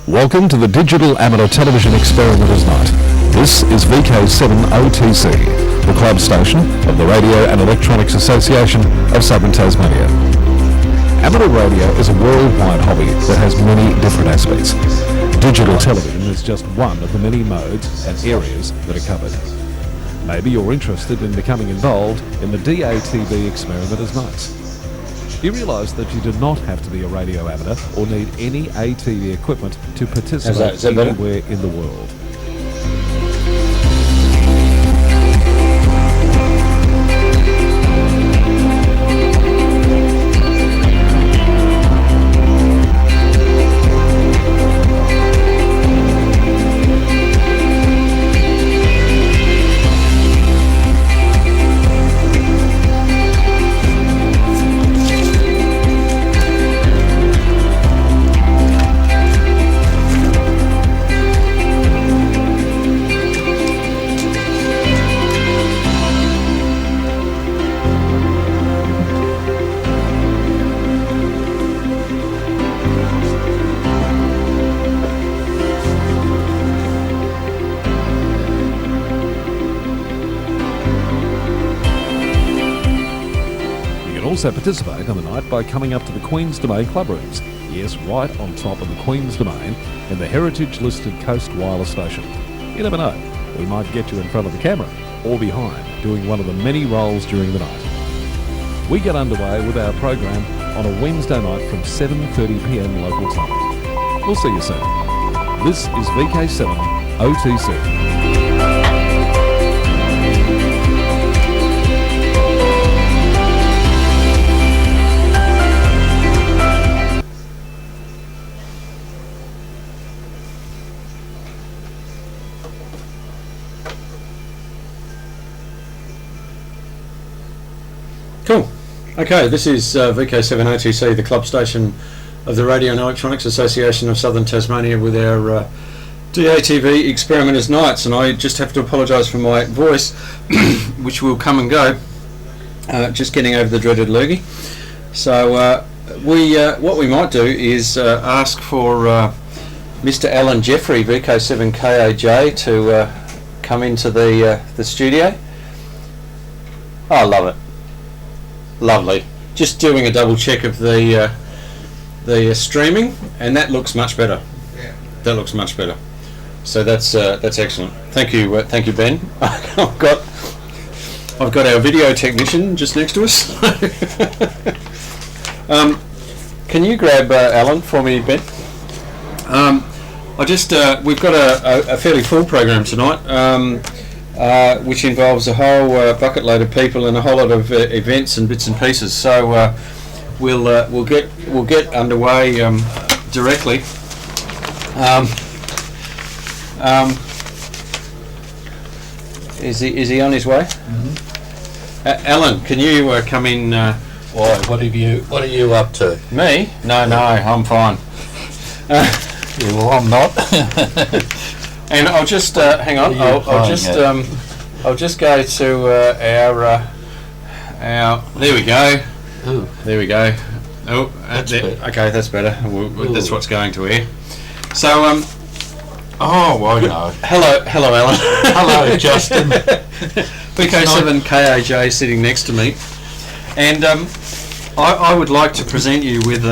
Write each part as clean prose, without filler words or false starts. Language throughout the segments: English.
Welcome to the Digital Amateur Television Experimenters Night. This is VK7OTC, the club station of the Radio and Electronics Association of Southern Tasmania. Amateur radio is a worldwide hobby that has many different aspects. Digital television is just one of the many modes and areas that are covered. Maybe you're interested in becoming involved in the DATV Experimenters Nights. You realise that you do not have to be a radio amateur or need any ATV equipment to participate anywhere in the world. Also participate on the night by coming up to the Queen's Domain Clubrooms. Yes, right on top of the Queen's Domain in the heritage-listed Coast Wireless Station. You never know, we might get you in front of the camera or behind, doing one of the many roles during the night. We get underway with our program on a Wednesday night from 7:30 p.m. local time. We'll see you soon. This is VK7 OTC. Cool. Okay, this is VK7OTC, the club station of the Radio and Electronics Association of Southern Tasmania, with our DATV Experimenters Nights, and I just have to apologise for my voice, which will come and go. Just getting over the dreaded loogie. So what we might do is ask for Mr. Alan Jeffrey, VK7KAJ, to come into the studio. Oh, I love it. Lovely. Just doing a double check of the streaming, and that looks much better. Yeah. That looks much better. So that's excellent. Thank you, Ben. I've got our video technician just next to us. Can you grab Alan for me, Ben? We've got a fairly full program tonight. Which involves a whole bucket load of people and a whole lot of events and bits and pieces. So we'll get underway directly. Is he on his way? Mm-hmm. Alan, can you come in? Why? What are you up to? Me? No, I'm fine. Yeah, well, I'm not. And I'll just hang on. I'll just go to our. There we go. Ooh. There we go. Oh, That's better. Okay, that's better. That's what's going to air. So Oh, I know. Hello, Alan. Hello, Justin. VK7 KAJ sitting next to me, and I would like to present you with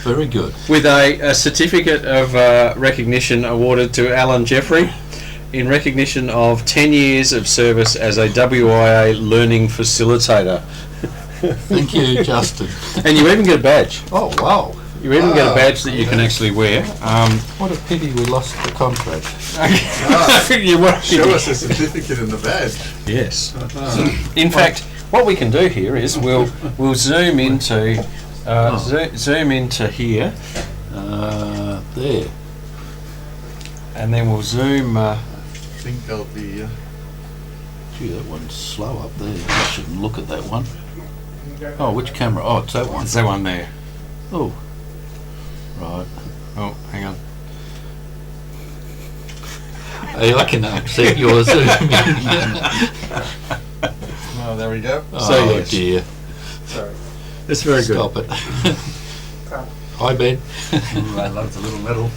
Very good. with a certificate of recognition awarded to Alan Jeffrey in recognition of 10 years of service as a WIA learning facilitator. Thank you, Justin. And you even get a badge. Oh, wow. You even get a badge that you can actually wear. What a pity we lost the contract. Show us a certificate in the badge. Yes. In fact, what we can do here is we'll zoom into zoom into here, there. and then we'll zoom. I think they'll be. Gee, that one's slow up there. I shouldn't look at that one. Oh, which camera? Oh, it's that one. It's that one there. Oh, right. Oh, hang on. Hey, I can upset your Zoom. Oh, there we go. Oh yes. dear. Sorry. That's very good. Stop it. Hi, Ben. I love the little medal.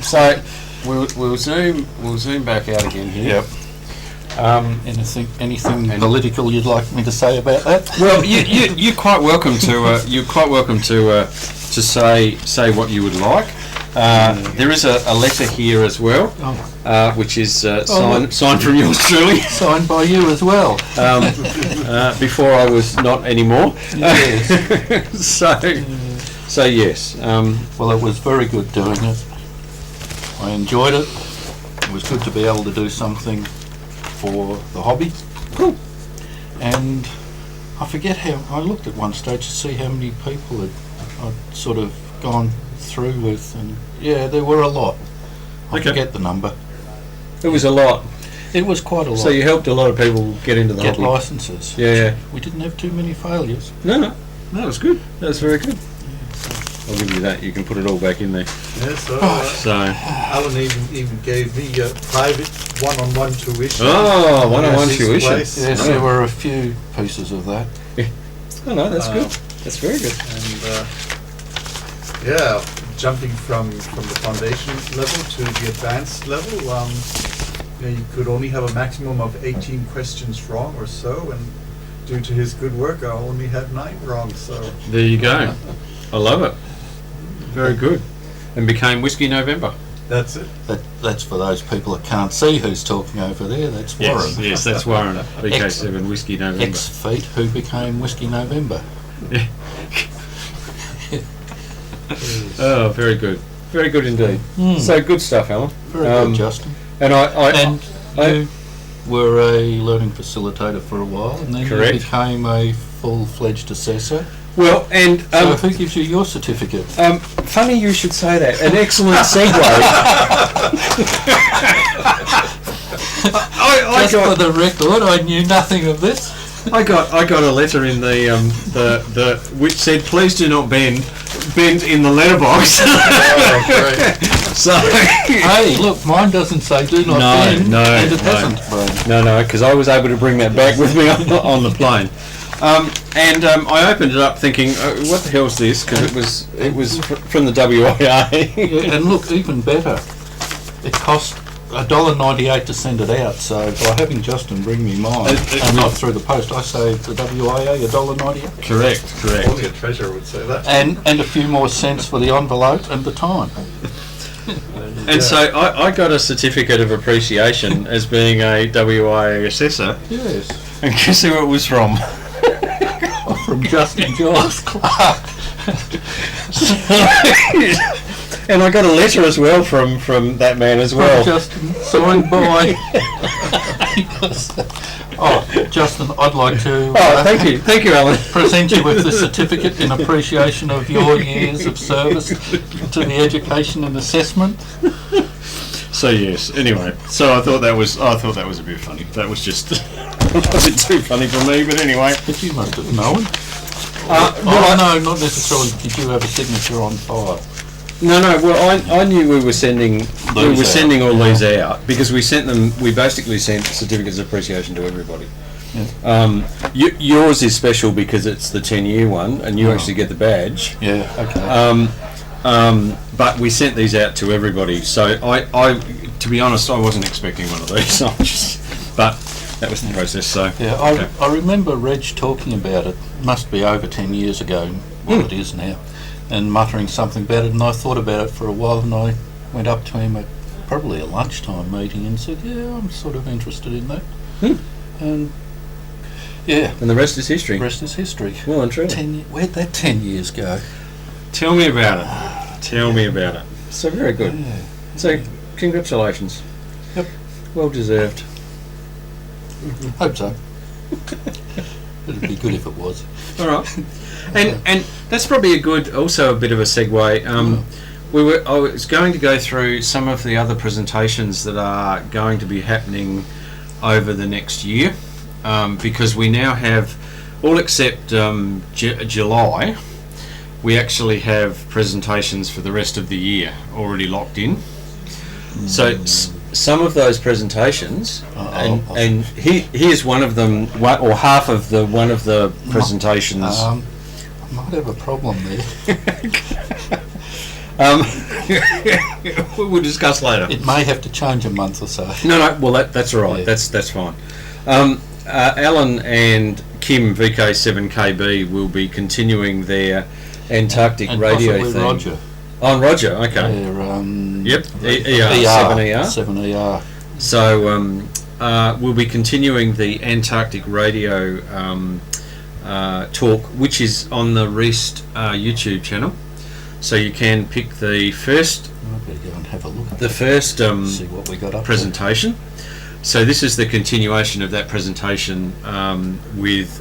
So we'll zoom back out again here. Anything political you'd like me to say about that? Well, you're quite welcome to say what you would like. There is a letter here as well, which is signed from yours truly. Signed by you as well. Before I was not anymore. Yes. So yes. Well, it was very good doing it. I enjoyed it. It was good to be able to do something for the hobby. Cool. And I forget how, I looked at one stage to see how many people I'd sort of gone through with, and yeah, there were a lot. I forget the number. It was a lot. It was quite a lot. So you helped a lot of people get into the get hobby. licenses. Yeah. We didn't have too many failures. No, that was good. That was very good. I'll give you that. You can put it all back in there. Yeah, So. Alan even gave me a private one-on-one tuition. Oh, one-on-one At his tuition. place. Yes, there were a few pieces of that. Oh no, that's good. That's very good. And jumping from the foundation level to the advanced level, you could only have a maximum of 18 questions wrong or so, and due to his good work, I only had 9 wrong. So There you go. I love it. Very good. And became Whiskey November. that's it. That's for those people that can't see who's talking over there. That's Warren. Yes, that's Warren. VK7 Whiskey November. Ex-Feet who became Whiskey November. Oh, very good. Very good indeed. So good stuff, Alan. Very good, Justin. And And you were a learning facilitator for a while, and then Correct. you became a full-fledged assessor. well, and So who gives you your certificate? funny you should say that. An excellent segue. Just for the record, I knew nothing of this. I got a letter in the which said, "Please do not bend in the letterbox." Oh, great. So Hey, look, mine doesn't say do not bend, and it hasn't been. no, because I was able to bring that back with me on the plane. I opened it up thinking, what the hell's this? Because it was from the WIA. Yeah, and look, even better, it cost $1.98 to send it out, so by having Justin bring me mine and not through the post, I saved the WIA $1.98. Correct. Only a treasurer would say that. And a few more cents for the envelope and the time. And so I got a certificate of appreciation as being a WIA assessor. Yes. And guess who it was from? From Justin Giles Clark. And I got a letter as well from that man as well. Justin, signed by. Justin, I'd like to Thank you, Alan. present you with the certificate in appreciation of your years of service to the education and assessment. So yes. Anyway, so I thought that was a bit funny. That was just a bit too funny for me. But anyway. But you must have known. No, not necessarily. Did you have a signature on file? No. Well, I knew we were sending all these out because we sent them. We basically sent certificates of appreciation to everybody. Yeah. Yours is special because it's the 10-year one, and you actually get the badge. Yeah. Okay. But we sent these out to everybody. So I to be honest, I wasn't expecting one of these. But that was the process. So yeah, I remember Reg talking about it. Must be over 10 years ago. Well, it is now. And muttering something about it, and I thought about it for a while, and I went up to him at probably a lunchtime meeting and said, yeah, I'm sort of interested in that. And yeah. And the rest is history. The rest is history. Well and truly. Where'd that 10 years go? Tell me about it. Tell me about it. So very good. Yeah. So congratulations. Yep. Well deserved. Hope so. It'd be good if it was. All right. And that's probably also a bit of a segue. I was going to go through some of the other presentations that are going to be happening over the next year, because we now have, all except July, we actually have presentations for the rest of the year already locked in. So some of those presentations, and here's one of them, or half of one of the presentations. I might have a problem there. We'll discuss later. It may have to change a month or so. No, well that's all right. Yeah. That's fine. Alan and Kim VK7KB will be continuing their Antarctic and radio possibly thing. Roger. On Roger, okay. Yep. ER7ER. 7ER. So we'll be continuing the Antarctic radio talk, which is on the REAST YouTube channel. So you can pick the first. I better go and have a look. The first see what we got up presentation. So this is the continuation of that presentation with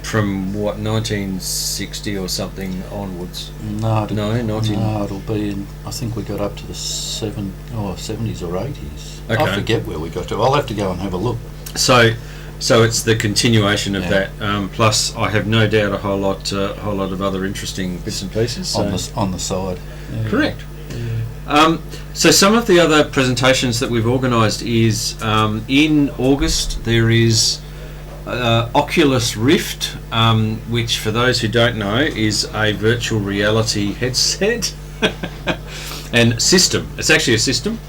from what 1960 or something onwards. No, it'll be in. I think we got up to the 70s or 80s. Okay. I forget where we got to. I'll have to go and have a look. So it's the continuation of that. Plus, I have no doubt a whole lot of other interesting bits and pieces. So. On the side. Yeah. Correct. Yeah. So some of the other presentations that we've organised is in August there is Oculus Rift, which for those who don't know is a virtual reality headset and system. It's actually a system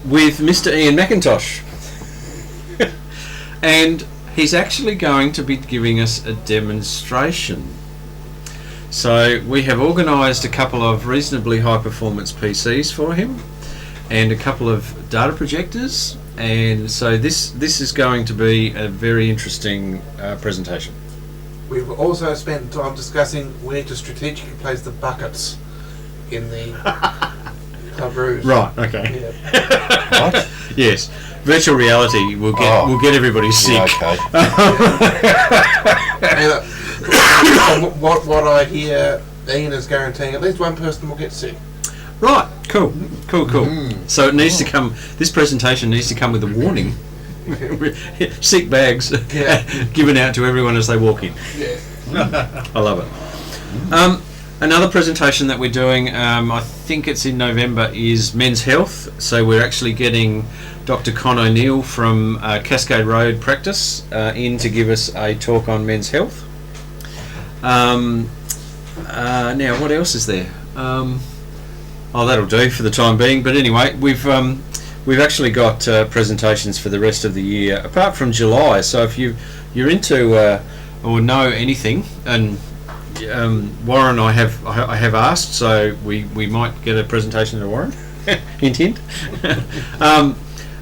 with Mr. Ian McIntosh. And he's actually going to be giving us a demonstration. So we have organised a couple of reasonably high performance PCs for him and a couple of data projectors, and so this is going to be a very interesting presentation. We've also spent time discussing where to strategically place the buckets in the Clubrooms. Right, okay. Yeah. What? Yes. Virtual reality will get everybody sick. Yeah, okay. Hey, look, what I hear, Ian is guaranteeing at least one person will get sick. Right, cool. So it needs to come. This presentation needs to come with a warning. Sick bags given out to everyone as they walk in. Yeah. I love it. Another presentation that we're doing, I think it's in November, is men's health. So we're actually getting Dr. Con O'Neill from Cascade Road Practice in to give us a talk on men's health. Now, what else is there? That'll do for the time being. But anyway, we've actually got presentations for the rest of the year, apart from July. So if you're into or know anything, and Warren, I have asked, so we might get a presentation to Warren. Hint, hint.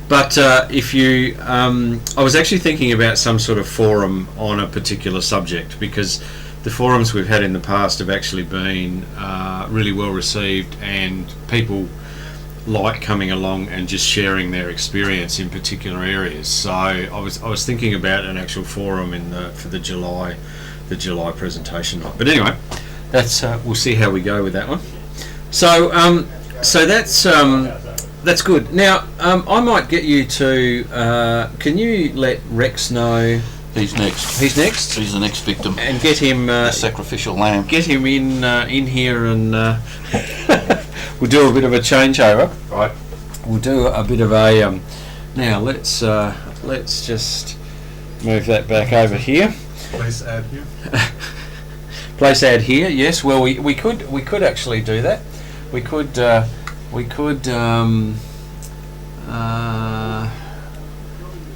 But if you, I was actually thinking about some sort of forum on a particular subject, because the forums we've had in the past have actually been really well received, and people like coming along and just sharing their experience in particular areas. So I was thinking about an actual forum for the July presentation night. But anyway, that's we'll see how we go with that one. So that's good. Now I might get you to. Can you let Rex know? He's next. He's next. He's the next victim. And get him. The sacrificial lamb. Get him in here, and we'll do a bit of a changeover. Right. We'll do a bit of a. Now let's just move that back over here. Place ad here. Place ad here. Yes. Well, we could actually do that. We could.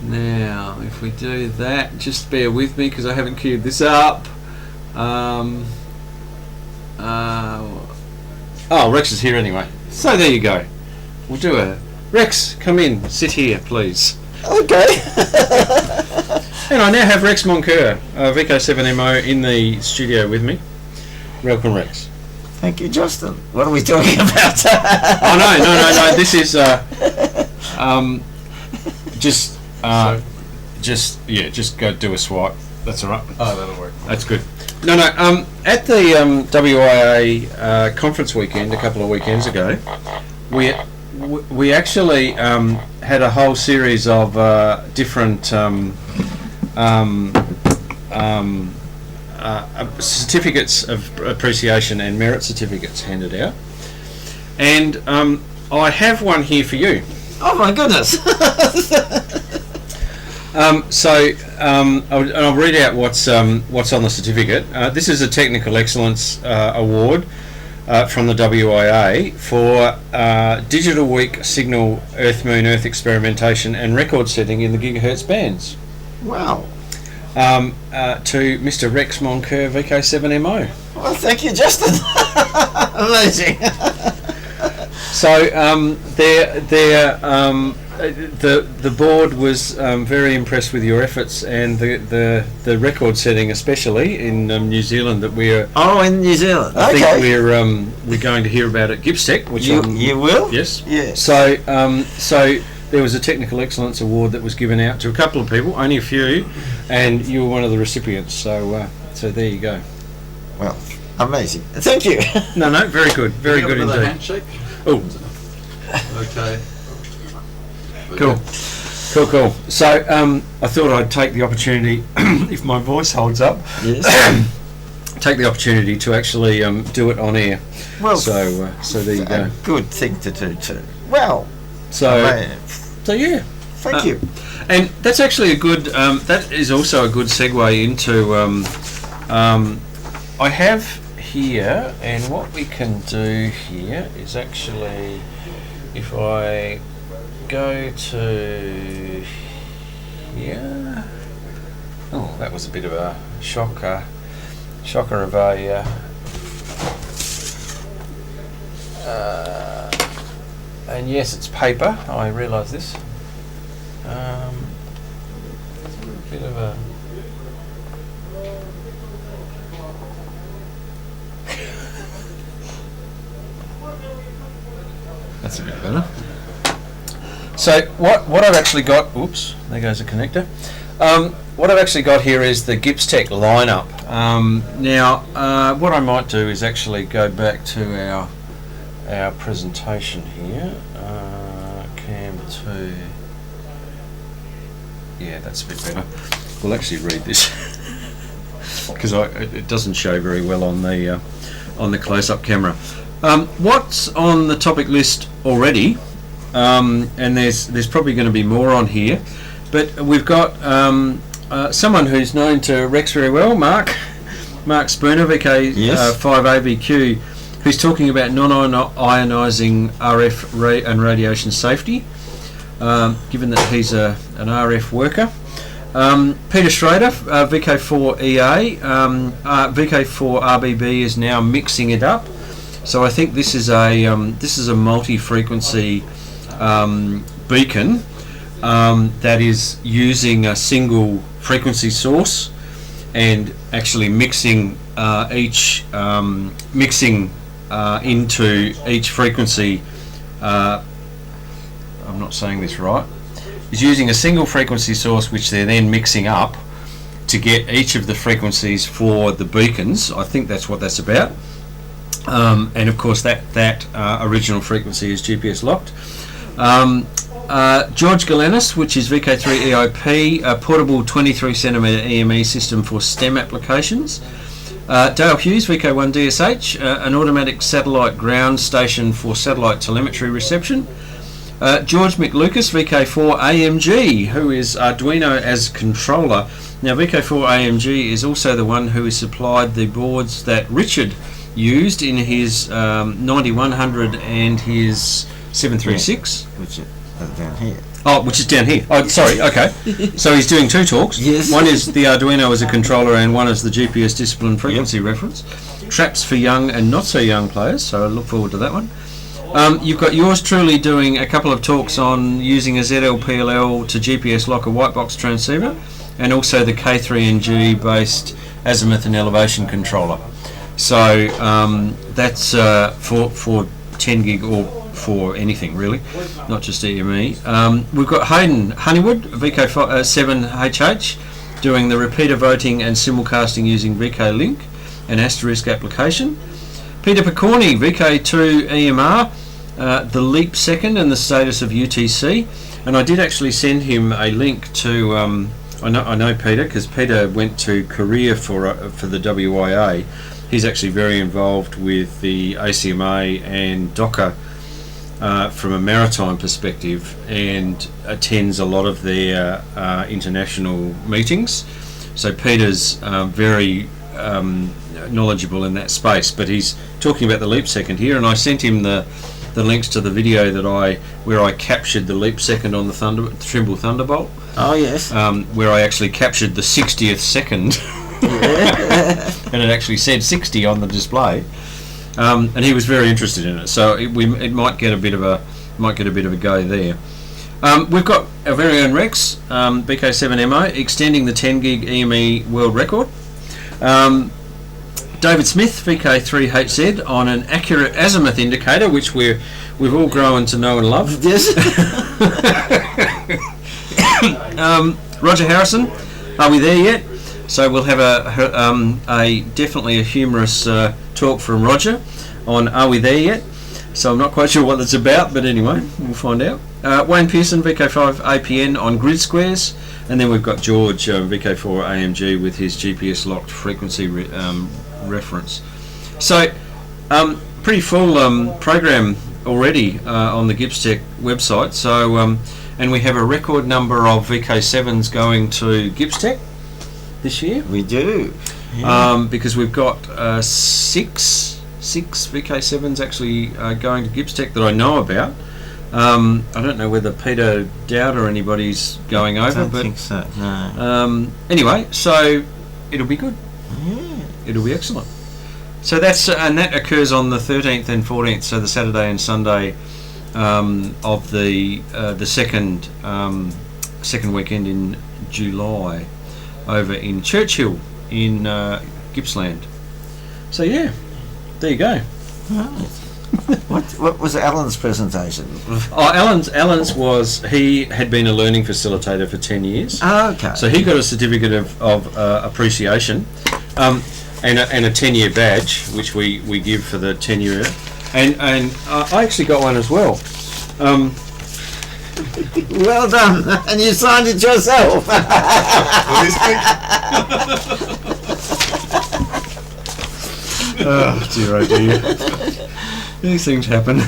Now, if we do that, just bear with me because I haven't queued this up. Rex is here anyway. So there you go. We'll do a Rex. Come in. Sit here, please. Okay. And I now have Rex Moncur, VK7MO, in the studio with me. Welcome, Rex. Thank you, Justin. What are we talking about? Oh no. This is just go do a swipe. That's all right. Oh, that'll work. That's good. No. At the WIA Conference Weekend a couple of weekends ago, we actually had a whole series of different certificates of appreciation and merit certificates handed out, and I have one here for you. Oh my goodness! I'll read out what's on the certificate. This is a Technical Excellence Award from the WIA for Digital Week Signal Earth-Moon-Earth experimentation and record setting in the gigahertz bands. Wow. To Mr. Rex Moncur, VK7MO. Well, thank you, Justin. Amazing. So the board was very impressed with your efforts and the record setting, especially in New Zealand, that we're. Oh, in New Zealand. I Okay. think we're going to hear about at Gippstech, which you will. Yes. Yes. So there was a Technical Excellence Award that was given out to a couple of people, only a few, and you were one of the recipients. So there you go. Well, amazing. Thank you. No, very good, very good Another indeed. handshake. Oh, Okay. cool. So I thought I'd take the opportunity, if my voice holds up, Yes. take the opportunity to actually do it on air. Well, So there you go. a good thing to do too. Well, So yeah. thank you. And that's actually a good. That is also a good segue into. I have here, and what we can do here is actually, if I go to here. Oh, that was a bit of a shocker of a. And yes, it's paper. I realise this. It's a little bit of a. That's a bit better. So what I've actually got. Oops, there goes a connector. What I've actually got here is the Gippstech lineup. Now, what I might do is actually go back to our presentation here. Cam 2. Yeah, that's a bit better. We'll actually read this because it doesn't show very well on the close-up camera. What's on the topic list already? And there's probably going to be more on here, but we've got someone who's known to Rex very well, Mark Spooner, VK Yes. 5AVQ, who's talking about non-ionising RF and radiation safety, given that he's an RF worker. Peter Schrader, VK4EA, VK4 RBB is now mixing it up. So I think this is a multi-frequency beacon that is using a single frequency source and actually mixing into each frequency. I'm not saying this right. Is using a single frequency source which they're then mixing up to get each of the frequencies for the beacons. I think that's what that's about. And of course that original frequency is GPS locked. George Galenis, which is VK3 EIP, a portable 23cm EME system for STEM applications. Dale Hughes, VK1 DSH, an automatic satellite ground station for satellite telemetry reception. George McLucas, VK4 AMG, who is Arduino as controller. Now VK4 AMG is also the one who has supplied the boards that Richard used in his 9100 and his 736. Which is down here. Oh, which is down here. Oh, sorry. Okay. So he's doing two talks. Yes. One is the Arduino as a controller, and one is the GPS discipline frequency reference. Traps for young and not so young players. So I look forward to that one. You've got yours truly doing a couple of talks on using a ZLPLL to GPS lock a white box transceiver, and also the K3NG based azimuth and elevation controller. So that's for 10 gig or for anything really, not just EME. We've got Hayden Honeywood, VK7HH, doing the repeater voting and simulcasting using VK Link and Asterisk application. Peter Picorni, VK2 EMR, the leap second and the status of UTC. And I did actually send him a link to I know Peter, because Peter went to Korea for the WIA. He's actually very involved with the ACMA and DOCA from a maritime perspective, and attends a lot of their international meetings. So Peter's very knowledgeable in that space, but he's talking about the leap second here, and I sent him the links to the video where I captured the leap second on the Trimble Thunderbolt. Oh yes. Where I actually captured the 60th second, and it actually said 60 on the display, and he was very interested in it. So it might get a bit of a go there. We've got our very own Rex, BK7MO, extending the 10 gig EME world record. David Smith, VK3HZ, on an accurate azimuth indicator, which we've all grown to know and love. Yes. Roger Harrison, are we there yet? So we'll have a definitely a humorous talk from Roger on Are We There Yet? So I'm not quite sure what that's about, but anyway, we'll find out. Wayne Pearson, VK5 APN on grid squares, and then we've got George, VK4 AMG, with his GPS locked frequency reference. So pretty full program already on the Gippstech website. So and we have a record number of VK7s going to Gippstech this year. We do. Yeah. Because we've got six VK7s actually going to Gippstech that I know about. I don't know whether Peter Dowd or anybody's going over, I don't but think so. No. anyway, so it'll be good. Yeah. It'll be excellent. So that's and that occurs on the 13th and 14th, so the Saturday and Sunday of the second weekend in July, over in Churchill in Gippsland. So yeah, there you go. Right. What was Alan's presentation? Oh, Alan's was, he had been a learning facilitator for 10 years. Oh, okay. So he got a certificate of appreciation, and a 10-year badge, which we give for the 10-year. And I actually got one as well. Well done, and you signed it yourself. Oh dear. These things happen.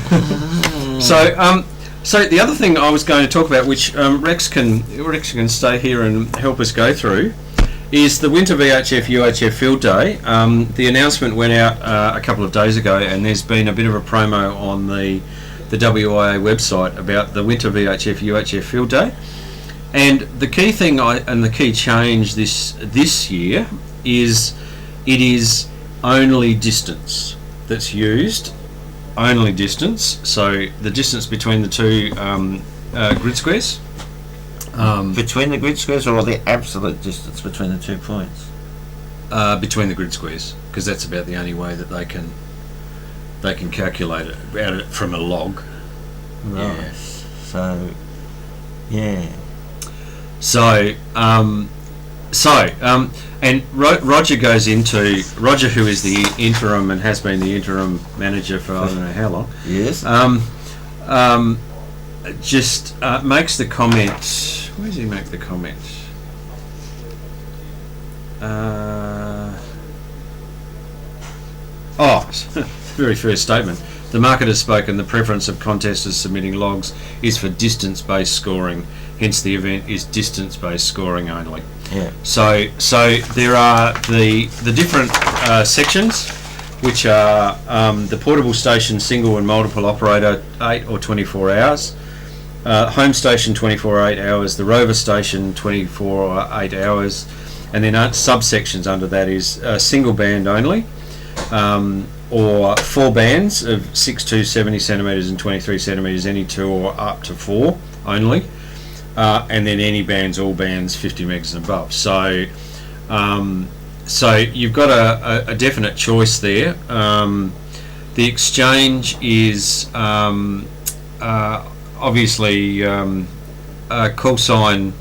So the other thing I was going to talk about, which Rex can stay here and help us go through, is the Winter VHF UHF Field Day. The announcement went out a couple of days ago, and there's been a bit of a promo on the WIA website about the Winter VHF UHF Field Day. And the key thing and the key change this year is it is only distance that's used. Only distance, so the distance between the two grid squares. Between the grid squares, or the absolute distance between the 2 points? Between the grid squares, because that's about the only way that they can calculate it out from a log. Right. Yes. So, yeah. And Roger goes into Roger, who is the interim and has been the interim manager for I don't know how long. Yes. Just makes the comment. Where does he make the comment? Very first statement. The market has spoken. The preference of contesters submitting logs is for distance-based scoring. Hence, the event is distance-based scoring only. Yeah. So there are the different sections, which are the portable station, single and multiple operator, 8 or 24 hours. Home station, 24 or 8 hours. The Rover Station, 24 or 8 hours. And then subsections under that is single band only, or 4 bands of 6 to 70 centimetres and 23 centimetres, any 2 or up to 4 only. And then any bands, all bands, 50 megs and above. So you've got a definite choice there. The exchange is obviously call sign,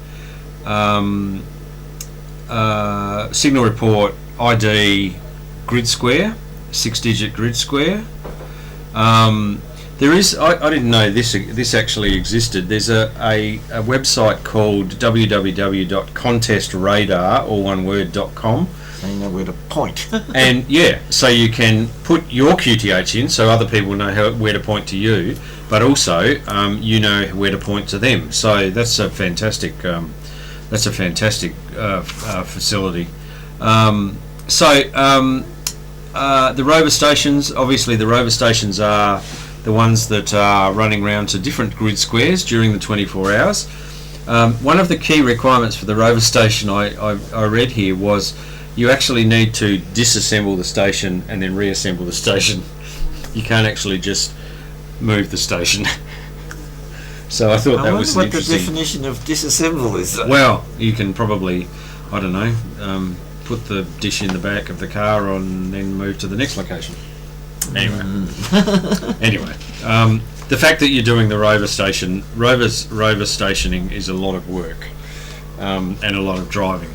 signal report, ID, grid square, 6-digit grid square. The There is. I didn't know this actually existed. There's a website called www.contestradar, all one word.com. So you know where to point. And yeah, so you can put your QTH in, so other people know where to point to you, but also you know where to point to them. So that's a fantastic. Facility. The Rover Stations. Obviously, the Rover Stations are the ones that are running around to different grid squares during the 24 hours. One of the key requirements for the Rover Station I read here was you actually need to disassemble the station and then reassemble the station. You can't actually just move the station. So I thought that was what interesting. the definition of disassemble is. Well, you can probably, I don't know, put the dish in the back of the car and then move to the next location. Anyway, the fact that you're doing the Rover stationing is a lot of work and a lot of driving,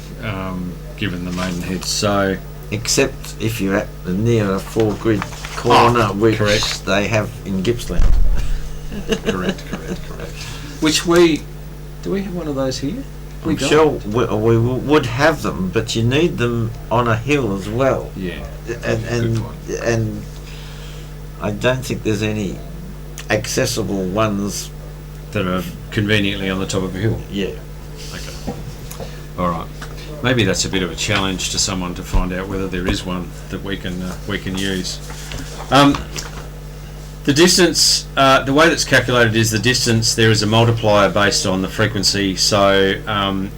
given the Maidenhead. So, except if you're at the near a 4-grid corner, which correct. they have in Gippsland. correct. Which do we have one of those here? I'm sure we would have them, but you need them on a hill as well. Yeah, and I don't think there's any accessible ones that are conveniently on the top of a hill. Yeah. Okay. All right. Maybe that's a bit of a challenge to someone to find out whether there is one that we can use. The distance, the way that's calculated is the distance. There is a multiplier based on the frequency. So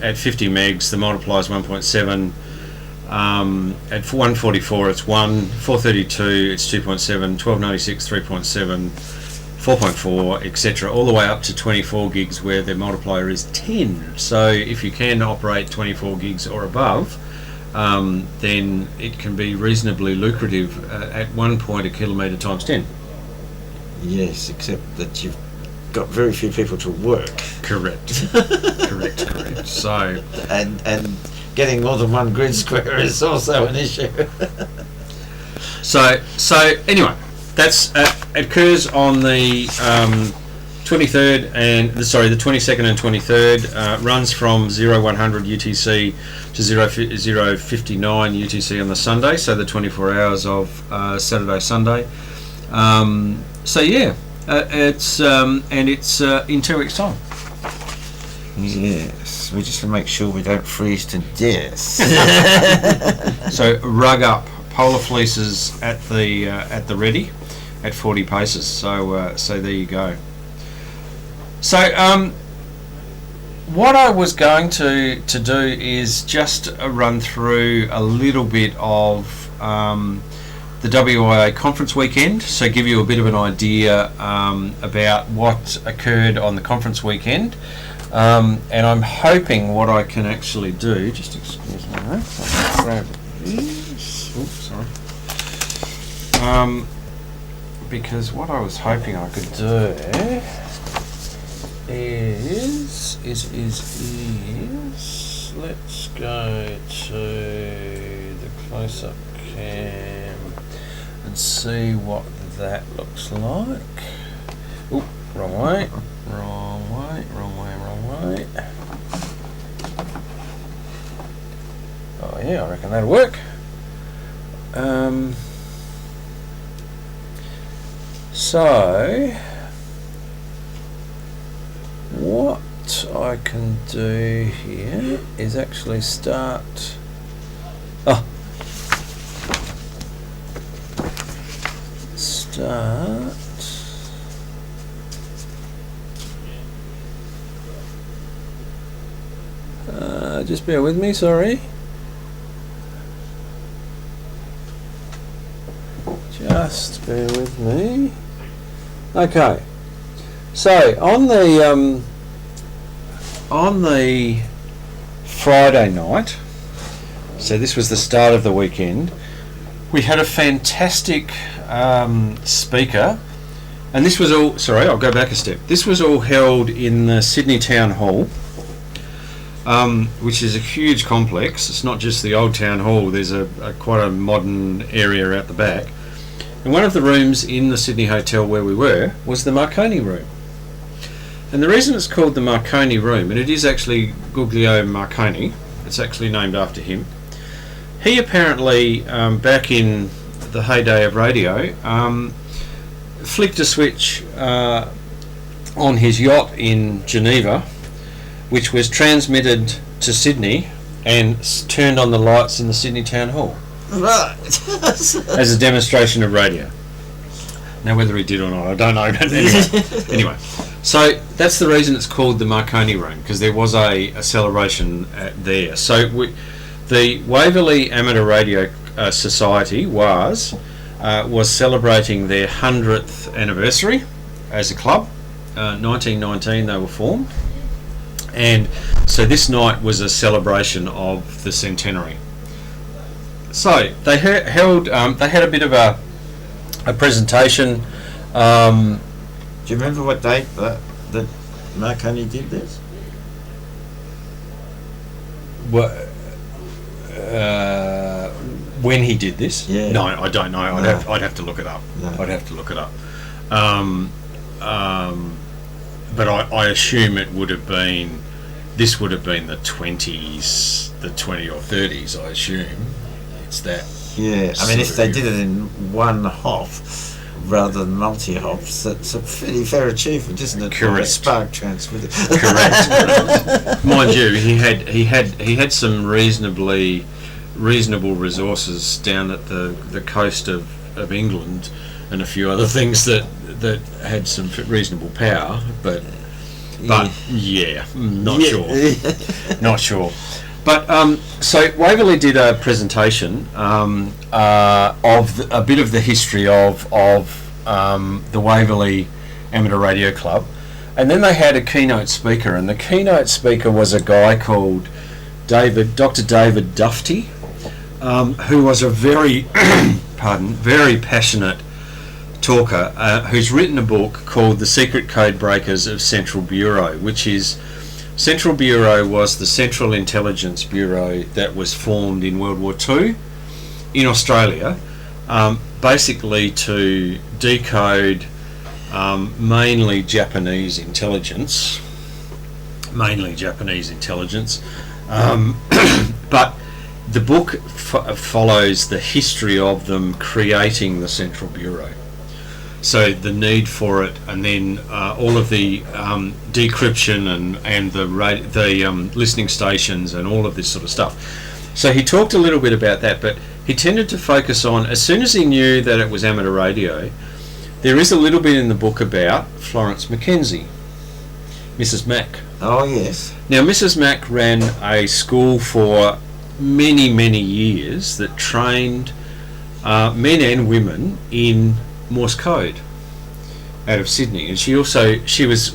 at 50 megs, the multiplier is 1.7. At 144, it's 1. 432, it's 2.7. 1296, 3.7. 4.4, etc., all the way up to 24 gigs where the multiplier is 10. So if you can operate 24 gigs or above, then it can be reasonably lucrative at 1 point a kilometre times 10. Yes, except that you've got very few people to work. Correct. correct. So and getting more than one grid square is also an issue. so anyway, that's occurs on the 23rd and the 22nd and 23rd. Runs from 0100 UTC to 0059 UTC on the Sunday, so the 24 hours of Saturday Sunday. So yeah, it's in 2 weeks' time. Yes, we just to make sure we don't freeze to death. So rug up, polar fleeces at the ready, at 40 paces. So there you go. So what I was going to do is just run through a little bit of the WIA Conference Weekend, so give you a bit of an idea about what occurred on the conference weekend, and I'm hoping what I can actually do, just excuse me, I'll grab these. Oops, sorry. Because what I was hoping I could do is let's go to the close-up cam and see what that looks like. Oop, wrong way. Oh yeah, I reckon that'll work. So what I can do here is actually start. Just bear with me, sorry. Just bear with me. Okay. So on the Friday night, so this was the start of the weekend, we had a fantastic speaker, and this was all, sorry, I'll go back a step. This was all held in the Sydney Town Hall, which is a huge complex. It's not just the old Town Hall, there's quite a modern area out the back. And one of the rooms in the Sydney hotel where we were was the Marconi Room. And the reason it's called the Marconi Room, and it is actually Guglielmo Marconi, it's actually named after him. He apparently, back in the heyday of radio, flicked a switch on his yacht in Geneva, which was transmitted to Sydney and turned on the lights in the Sydney Town Hall. Right. As a demonstration of radio. Now whether he did or not, I don't know, but anyway. So that's the reason it's called the Marconi Room, because there was a celebration there. So the Waverley Amateur Radio Society was celebrating their 100th anniversary as a club. 1919 they were formed, and so this night was a celebration of the centenary. So they held. They had a bit of a presentation. Do you remember what date that Marconi did this? When he did this? Yeah. No, I don't know. I'd have to look it up. No. I'd have to look it up. But I assume it would have been. This would have been the 20s, the 20 or 30s. I assume it's that. Yeah, I mean, if they did it in one hop rather than multi-hops, that's a pretty fair achievement, isn't it? Correct. Spark transmitter. Correct. Mind you, he had some reasonable resources down at the coast of England, and a few other things that had some reasonable power, but yeah, not sure. Not sure. But so Waverley did a presentation of a bit of the history of the Waverley Amateur Radio Club, and then they had a keynote speaker, and the keynote speaker was a guy called Dr. David Dufty, who was a very very passionate talker, who's written a book called The Secret Code Breakers of Central Bureau, which is Central Bureau was the Central Intelligence Bureau that was formed in World War II in Australia, basically to decode mainly Japanese intelligence, but the book follows the history of them creating the Central Bureau. So the need for it, and then all of the decryption and the listening stations and all of this sort of stuff. So he talked a little bit about that, but he tended to focus on, as soon as he knew that it was amateur radio, there is a little bit in the book about Florence Mackenzie, Mrs. Mack. Oh, yes. Now, Mrs. Mack ran a school for many, many years that trained men and women in Morse code out of Sydney, and she was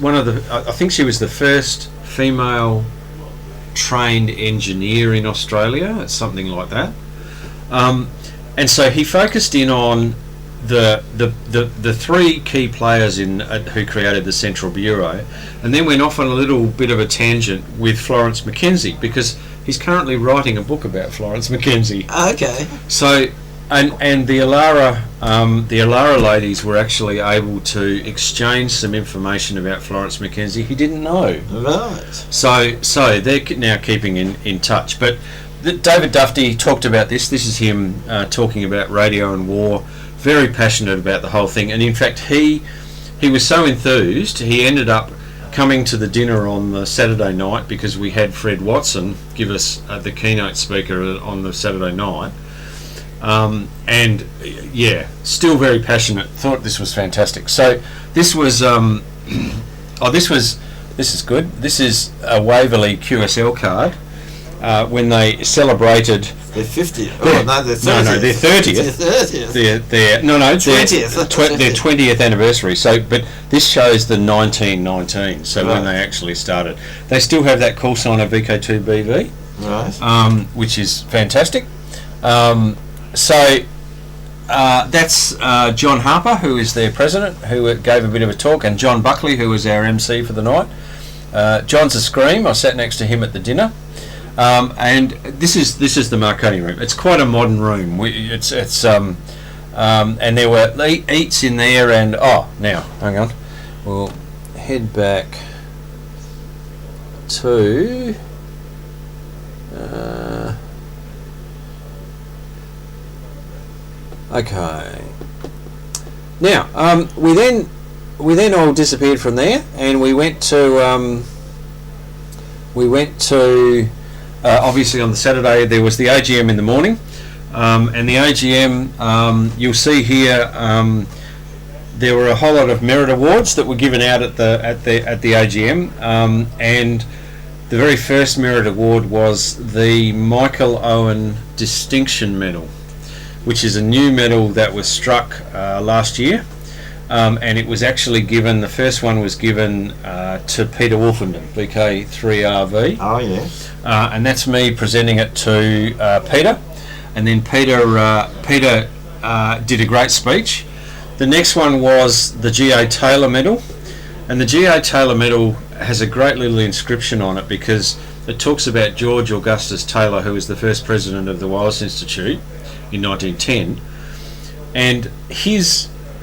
one of the, I think she was the first female trained engineer in Australia. It's something like that. And so he focused in on the three key players who created the Central Bureau, and then went off on a little bit of a tangent with Florence Mackenzie, because he's currently writing a book about Florence Mackenzie. Okay. So and the Alara ladies were actually able to exchange some information about Florence Mackenzie he didn't know. Right. So they're now keeping in touch. But David Dufty talked about this. This is him talking about radio and war. Very passionate about the whole thing. And in fact, he was so enthused, he ended up coming to the dinner on the Saturday night, because we had Fred Watson give us the keynote speaker on the Saturday night. And yeah, still very passionate. Thought this was fantastic. So this was this is good. This is a Waverley QSL card when they celebrated They're 50th. Oh, no, they're 30th. No, their 30th. Their 20th. Their 20th anniversary. So, but this shows the 1919. So when they actually started, they still have that call sign of VK2BV, Right. which is fantastic. That's John Harper, who is their president, who gave a bit of a talk, and John Buckley, who was our MC for the night. John's a scream. I sat next to him at the dinner, and this is the Marconi Room. It's quite a modern room. It's and there were eats in there, and now hang on, we'll head back to okay. Now we then all disappeared from there, and we went to obviously on the Saturday there was the AGM in the morning, and the AGM you'll see here there were a whole lot of merit awards that were given out at the AGM, and the very first merit award was the Michael Owen Distinction Medal, which is a new medal that was struck last year, and it was actually given, the first one was given to Peter Wolfenden, VK3RV. Oh, yes. And that's me presenting it to Peter, and then Peter did a great speech. The next one was the Gio Taylor Medal, and the Gio Taylor Medal has a great little inscription on it because it talks about George Augustus Taylor, who was the first president of the Wireless Institute in 1910, and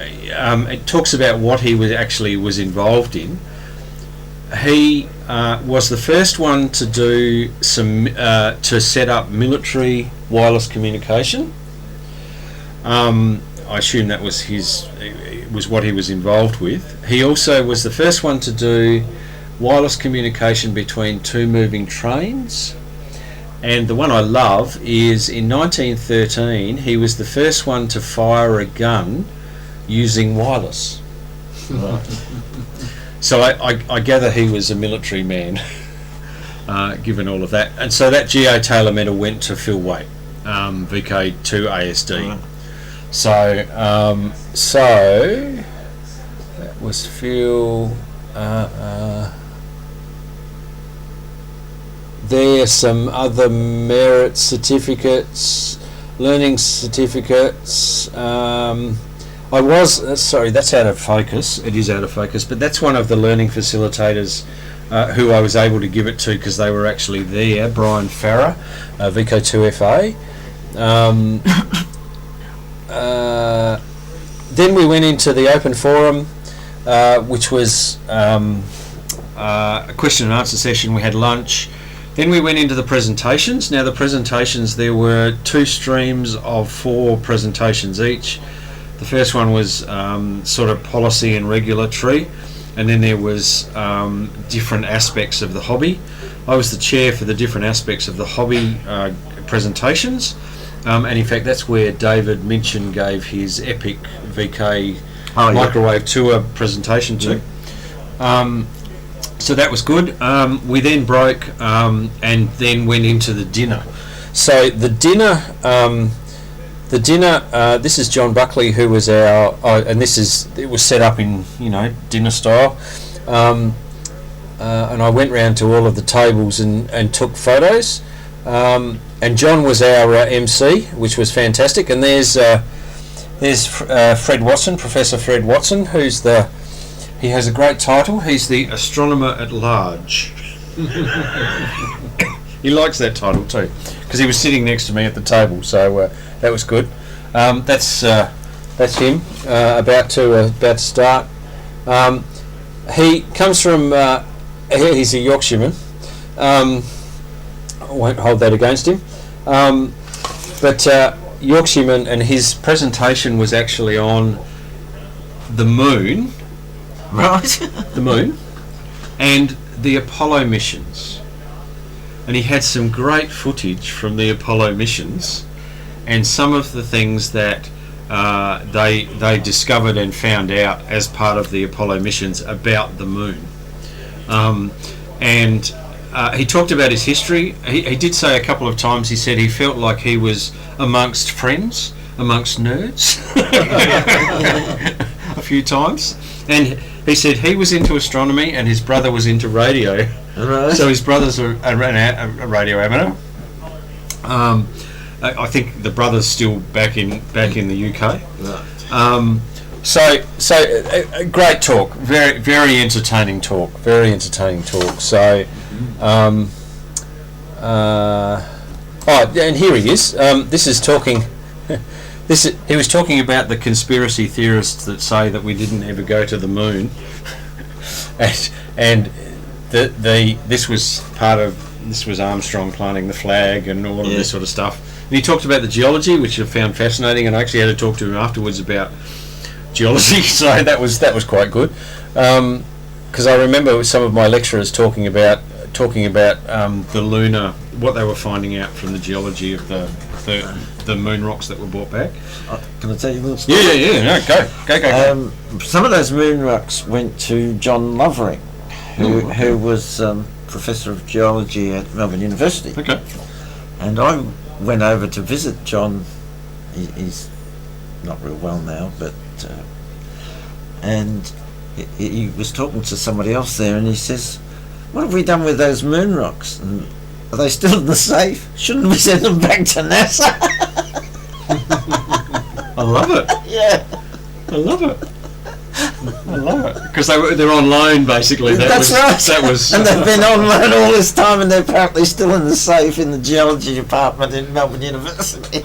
it talks about what he was involved in. He was the first one to do to set up military wireless communication. I assume that was what he was involved with. He also was the first one to do wireless communication between two moving trains. And the one I love is in 1913 he was the first one to fire a gun using wireless. Right. So I gather he was a military man, given all of that. And so that Gio Taylor Medal went to Phil Waite, VK2 ASD. Right. So that was Phil. There are some other merit certificates, learning certificates. Sorry, that's out of focus. It is out of focus, but that's one of the learning facilitators who I was able to give it to because they were actually there. Brian Farrer, VK2FA. Then we went into the open forum, which was a question and answer session. We had lunch. Then we went into the presentations. Now the presentations, there were 2 streams of 4 presentations each. The first one was sort of policy and regulatory, and then there was different aspects of the hobby. I was the chair for the different aspects of the hobby presentations, and in fact that's where David Minchin gave his epic VK microwave tour presentation to. So that was good. We then broke and then went into the dinner. So the dinner, this is John Buckley, who was our, and it was set up in, dinner style. And I went round to all of the tables and took photos. And John was our MC, which was fantastic. And there's Fred Watson, Professor Fred Watson, he has a great title. He's the astronomer at large. He likes that title too, because he was sitting next to me at the table, so that was good. That's him about to start. He comes from. He's a Yorkshireman. I won't hold that against him. But Yorkshireman, and his presentation was actually on the moon. Right. The moon and the Apollo missions, and he had some great footage from the Apollo missions and some of the things that they discovered and found out as part of the Apollo missions about the moon. And he talked about his history. He did say a couple of times, he said he felt like he was amongst friends, amongst nerds a few times. And he said he was into astronomy and his brother was into radio. Right. So his brother's a radio amateur. I think the brother's still back in the UK. Right. So a great talk, very very entertaining talk, So, and here he is. This He was talking about the conspiracy theorists that say that we didn't ever go to the moon, and this was Armstrong planting the flag and all of this sort of stuff. And he talked about the geology, which I found fascinating, and I actually had to talk to him afterwards about geology. So that was quite good, because I remember some of my lecturers talking about the lunar, what they were finding out from the geology of the moon rocks that were brought back. Can I tell you a little story? Yeah. No, go. Some of those moon rocks went to John Lovering, who was Professor of Geology at Melbourne University. Okay. And I went over to visit John. He's not real well now, but and he was talking to somebody else there, and he says, "What have we done with those moon rocks? And are they still in the safe? Shouldn't we send them back to NASA?" I love it. Yeah. I love it. Because they're on loan, basically. That's right. That was. And they've been on loan all this time, and they're apparently still in the safe in the geology department in Melbourne University.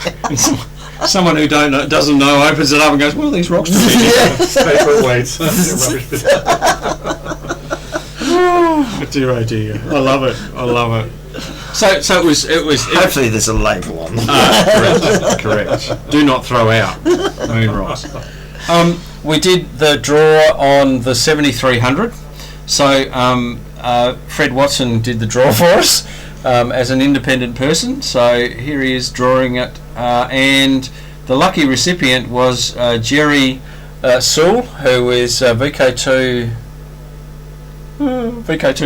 Someone who doesn't know opens it up and goes, "What are these rocks doing?" Paperweights. Dear, oh dear. I love it. So it was. Hopefully there's a label on them. Correct. Do not throw out moon rocks. We did the draw on the 7300. So Fred Watson did the draw for us as an independent person. So here he is drawing it, and the lucky recipient was Jerry Sewell, who is VK2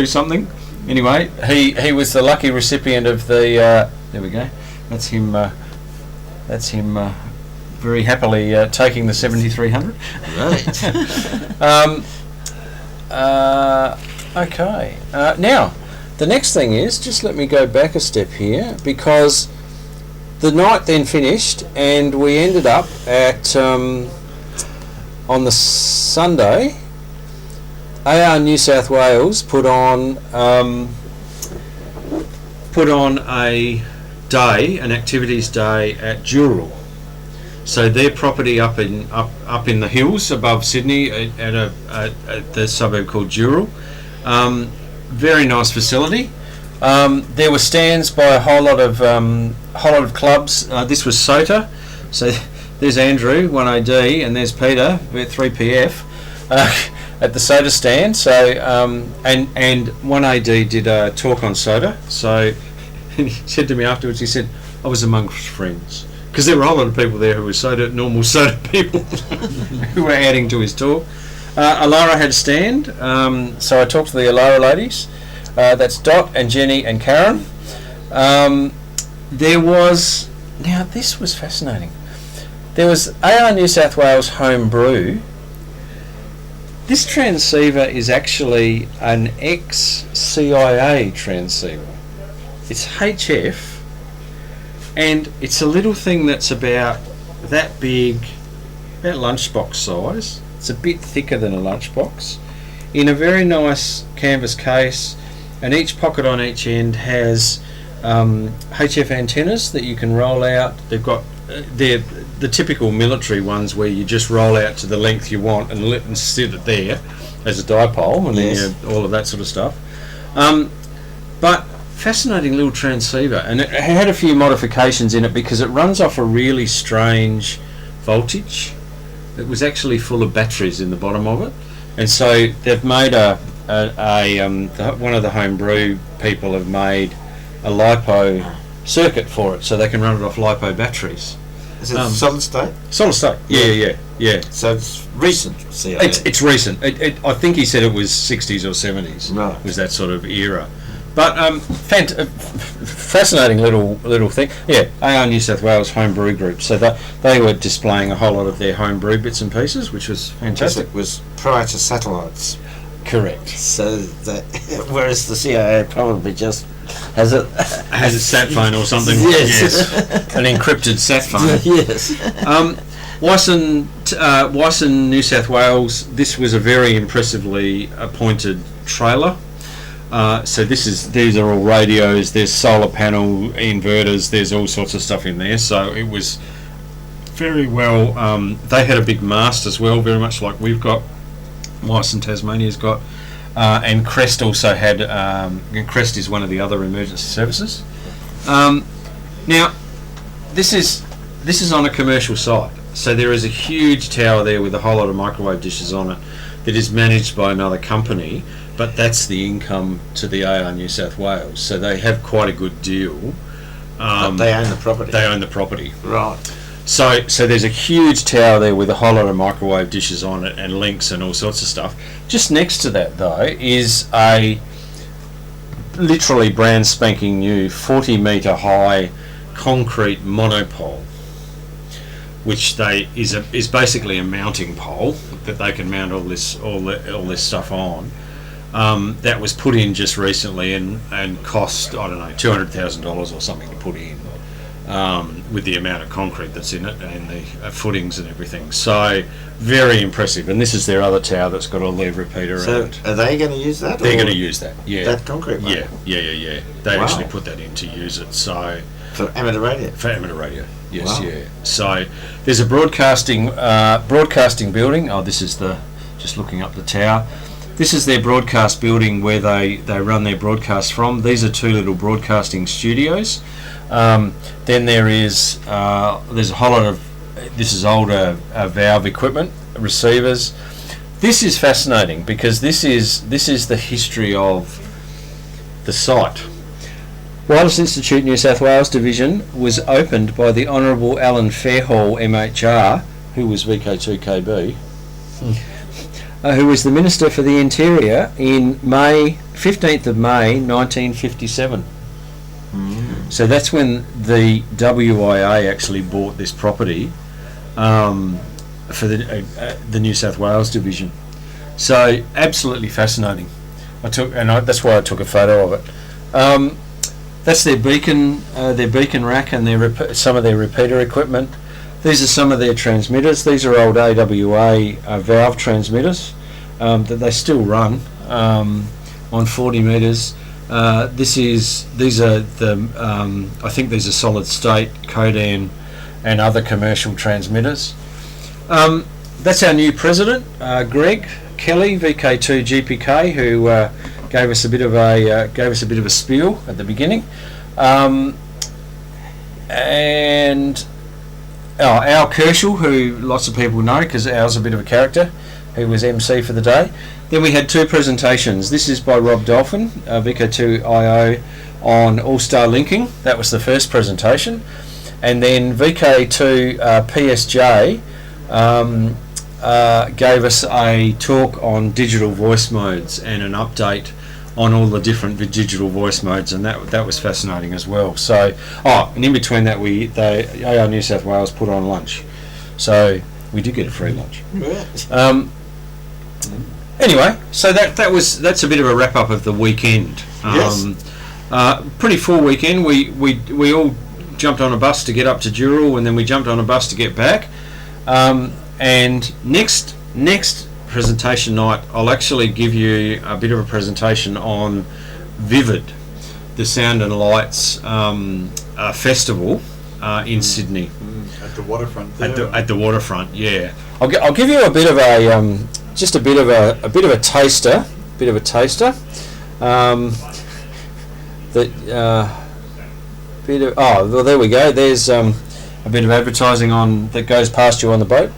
something. Anyway, he was the lucky recipient of the. There we go. That's him. Very happily taking the 7300. Right. Okay. Now, the next thing is, just let me go back a step here, because the night then finished, and we ended up at on the Sunday. AR New South Wales put on a day, an activities day at Dural. So their property up in the hills above Sydney at the suburb called Dural. Very nice facility. There were stands by a whole lot of clubs. This was SOTA. So there's Andrew 1AD and there's Peter 3PF at the SOTA stand. So and 1AD did a talk on SOTA. So he said to me afterwards, he said, "I was amongst friends." Because there were a whole lot of people there who were normal SOTA people who were adding to his talk. Alara had a stand, so I talked to the Alara ladies. That's Dot and Jenny and Karen. There was, now this was fascinating. There was AR New South Wales Home Brew. This transceiver is actually an ex-CIA transceiver. It's HF. And it's a little thing that's about that big, about lunchbox size. It's a bit thicker than a lunchbox, in a very nice canvas case, and each pocket on each end has HF antennas that you can roll out. They've got they're the typical military ones where you just roll out to the length you want and sit it there as a dipole, and then you have all of that sort of stuff. But fascinating little transceiver, and it had a few modifications in it because it runs off a really strange voltage. It was actually full of batteries in the bottom of it, and so they've made one of the homebrew people have made a LiPo circuit for it, so they can run it off LiPo batteries. Is it solid state? Solid state. Yeah. So it's recent. It's recent. I think he said it was 60s or 70s. Right. Was that sort of era. But fascinating little thing. Yeah, AR New South Wales Homebrew Group. So they were displaying a whole lot of their homebrew bits and pieces, which was fantastic. It was prior to satellites. Correct. So that, whereas the CIA probably just has a sat phone or something. Yes. An encrypted sat phone. Yes. Wyson, New South Wales. This was a very impressively appointed trailer. So these are all radios. There's solar panel inverters. There's all sorts of stuff in there. So it was very well. They had a big mast as well, very much like we've got. Mice and Tasmania's got, and Crest also had. And Crest is one of the other emergency services. Now, this is on a commercial site, so there is a huge tower there with a whole lot of microwave dishes on it that is managed by another company, but that's the income to the AR New South Wales. So they have quite a good deal. But they own the property. They own the property. Right. So there's a huge tower there with a whole lot of microwave dishes on it and links and all sorts of stuff. Just next to that, though, is a literally brand spanking new 40-metre high concrete monopole, which is basically a mounting pole that they can mount all this stuff on. That was put in just recently and cost, I don't know, $200,000 or something to put in. With the amount of concrete that's in it and the footings and everything, so very impressive. And this is their other tower that's got a lead repeater. So and are they going to use that? they're going to use that. Yeah, that concrete one? Yeah. They Wow. actually put that in to use it. So For amateur radio? for amateur radio, yes, Wow. yeah. So there's a broadcasting building. Oh, this is just looking up the tower. This is their broadcast building where they run their broadcasts from. These are two little broadcasting studios. Then there's a whole lot of this is older valve equipment, receivers. This is fascinating because this is the history of the site. Wireless Institute New South Wales Division was opened by the Honourable Alan Fairhall MHR, who was VK2KB, who was the Minister for the Interior in 15th of May 1957. So that's when the WIA actually bought this property for the New South Wales Division. So absolutely fascinating. That's why I took a photo of it. That's their beacon rack and some of their repeater equipment. These are some of their transmitters. These are old AWA valve transmitters that they still run on 40 metres. These are the I think these are solid state, Codan and other commercial transmitters. That's our new president, Greg Kelly, VK2 GPK, who gave us a bit of a spiel at the beginning, and Al Kerschel, who lots of people know because Al's a bit of a character, who was MC for the day. Then we had two presentations. This is by Rob Dolphin, VK2IO, on All-Star Linking. That was the first presentation. And then VK2 PSJ gave us a talk on digital voice modes and an update on all the different digital voice modes, and that was fascinating as well. So, and in between that, AR New South Wales put on lunch. So we did get a free lunch. Anyway, so that's a bit of a wrap up of the weekend. Yes. Pretty full weekend. We all jumped on a bus to get up to Dural, and then we jumped on a bus to get back. And next presentation night, I'll actually give you a bit of a presentation on Vivid, the Sound and Lights festival in Sydney. At the waterfront there. At the waterfront, yeah. I'll give you a bit of a just a bit of a taster. Well, there we go. There's a bit of advertising that goes past you on the boat.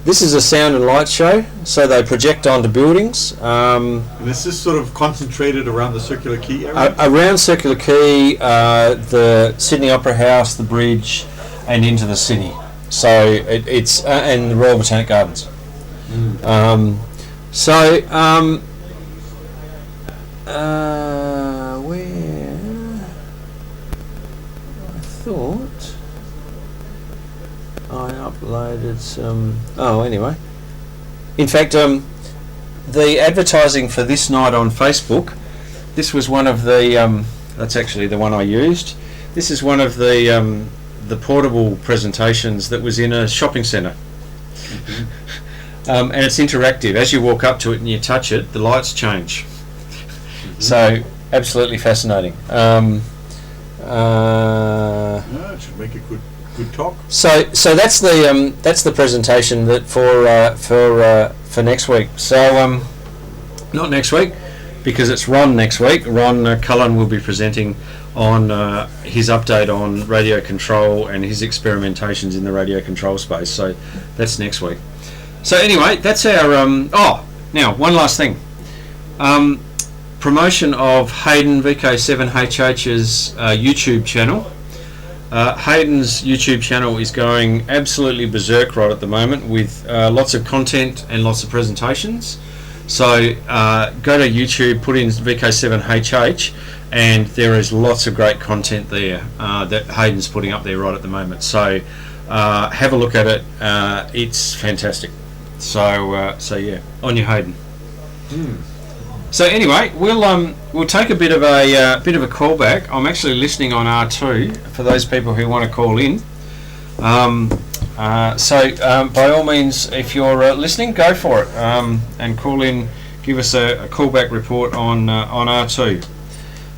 This is a sound and light show, so they project onto buildings. And this is sort of concentrated around the Circular Quay area? Around Circular Quay, the Sydney Opera House, the bridge, and into the city. So it's and the Royal Botanic Gardens. Where I thought I uploaded some. Anyway. In fact, the advertising for this night on Facebook. This was one of the. That's actually the one I used. This is one of the portable presentations that was in a shopping centre. And it's interactive. As you walk up to it and you touch it, the lights change. So absolutely fascinating. It should make a good Good talk. So that's the presentation that for next week. So not next week, because it's Ron next week. Ron Cullen will be presenting on his update on radio control and his experimentations in the radio control space. So that's next week. So anyway, that's our now one last thing. Promotion of Hayden VK7HH's YouTube channel. Hayden's YouTube channel is going absolutely berserk right at the moment with lots of content and lots of presentations. So go to YouTube, put in VK7HH, and there is lots of great content there that Hayden's putting up there right at the moment. So have a look at it. It's fantastic. So yeah, on you, Hayden. So anyway, we'll take a bit of a callback. I'm actually listening on R2 for those people who want to call in. So by all means, if you're listening, go for it and call in. Give us a callback report on R2.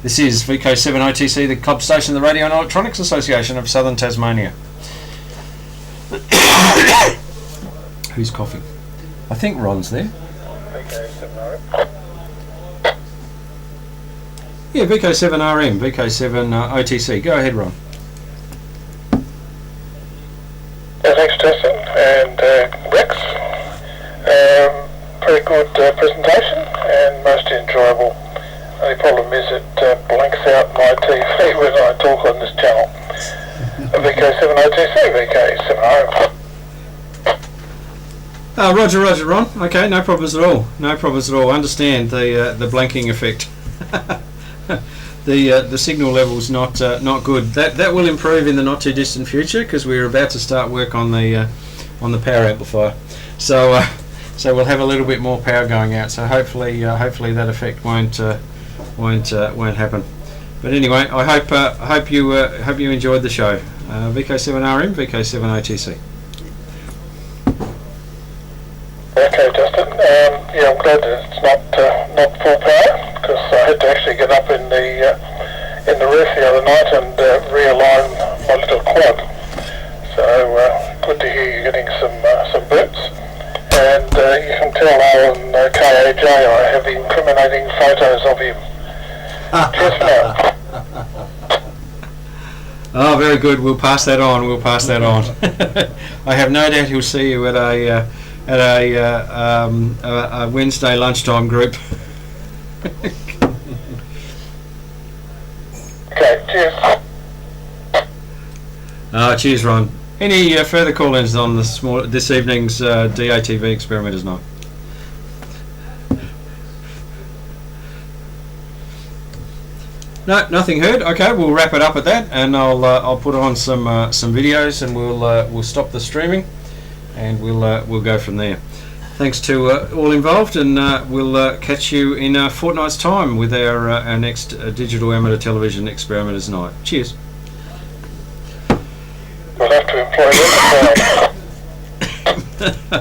This is VK7OTC, the club station of the Radio and Electronics Association of Southern Tasmania. Who's coughing? I think Ron's there. Yeah, VK7RM, VK7OTC. Go ahead, Ron. Thanks, Justin and Rex. Very good presentation and most enjoyable. The problem is it blanks out my TV when I talk on this channel. VK7OTC, VK7RM. Roger, Ron. Okay, no problems at all. No problems at all. Understand the blanking effect. The signal level's not good. That will improve in the not too distant future because we're about to start work on the power amplifier. So we'll have a little bit more power going out. So hopefully that effect won't happen. But anyway, I hope you enjoyed the show. VK7RM, VK7OTC. Okay, Justin. Yeah, I'm glad that it's not full power because I had to actually get up in the roof the other night and realign my little quad. So good to hear you getting some boots. And you can tell on KAJ I have incriminating photos of him. Cheers for now. Oh, very good. We'll pass that on. I have no doubt he'll see you at a Wednesday lunchtime group. Okay, cheers. Cheers, Ron. Any further call-ins on this evening's DATV Experimenters Night? No, nothing heard. Okay, we'll wrap it up at that, and I'll put on some videos, and we'll stop the streaming, and we'll go from there. Thanks to all involved, and we'll catch you in a fortnight's time with our next digital amateur television Experimenters Night. Cheers. We'll have to employ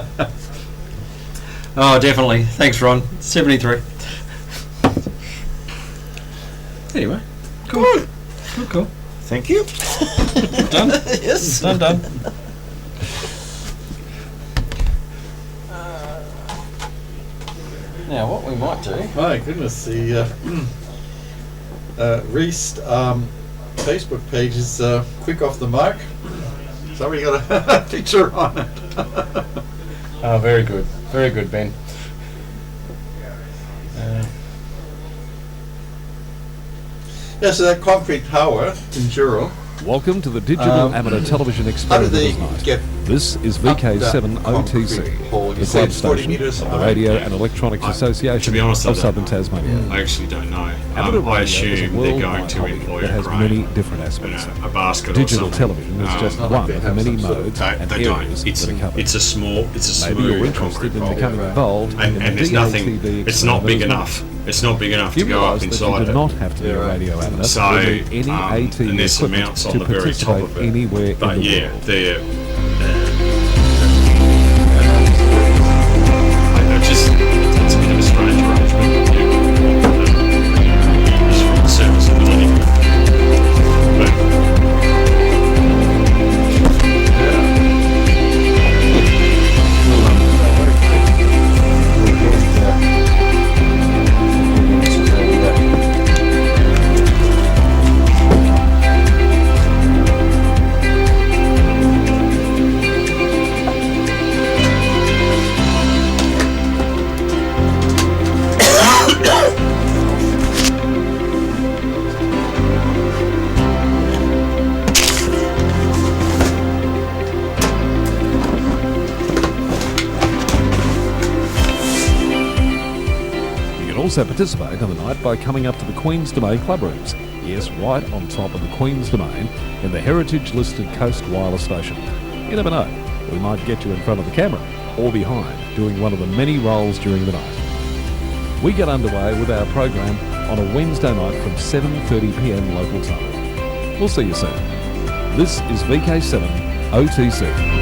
them. Oh, definitely. Thanks, Ron. 73. Anyway, cool. Cool. Thank you. Done. Yes. Done. Now, what we might do... My goodness, the REAST Facebook page is quick off the mark. Somebody got a picture on it. Oh, very good. Very good, Ben. Yeah, so that concrete tower in Juro. Welcome to the Digital Amateur Television How did they Experimenters Night. get This is up that VK7OTC, pole? You the said club 40 station meters of on the the Radio and Electronics To Association be honest, I of don't Southern know. Tasmania. I actually don't know. Amateur I radio is a assume they're going worldwide to hobby employ that a has crane, many different aspects. a basket Digital or something. television is just I one think of they have many some sort of- modes They and don't. areas It's that are covered. a small Maybe you're smooth interested concrete in pole. becoming involved in and the there's nothing. DATV It's not big Experimenters enough. Night. It's not big enough You to go up realise that inside you do it. not have to be Yeah, a right. radio amateur So, to need any ATV and there's some equipment mounts on to the very top participate of it. anywhere But in the yeah, world. they're just it's a bit of a strange arrangement. Just from the serviceability. But also participate in the night by coming up to the Queen's Domain Clubrooms. Yes, right on top of the Queen's Domain in the heritage-listed Coast Wireless Station. You never know, we might get you in front of the camera or behind, doing one of the many roles during the night. We get underway with our program on a Wednesday night from 7:30pm local time. We'll see you soon. This is VK7 OTC.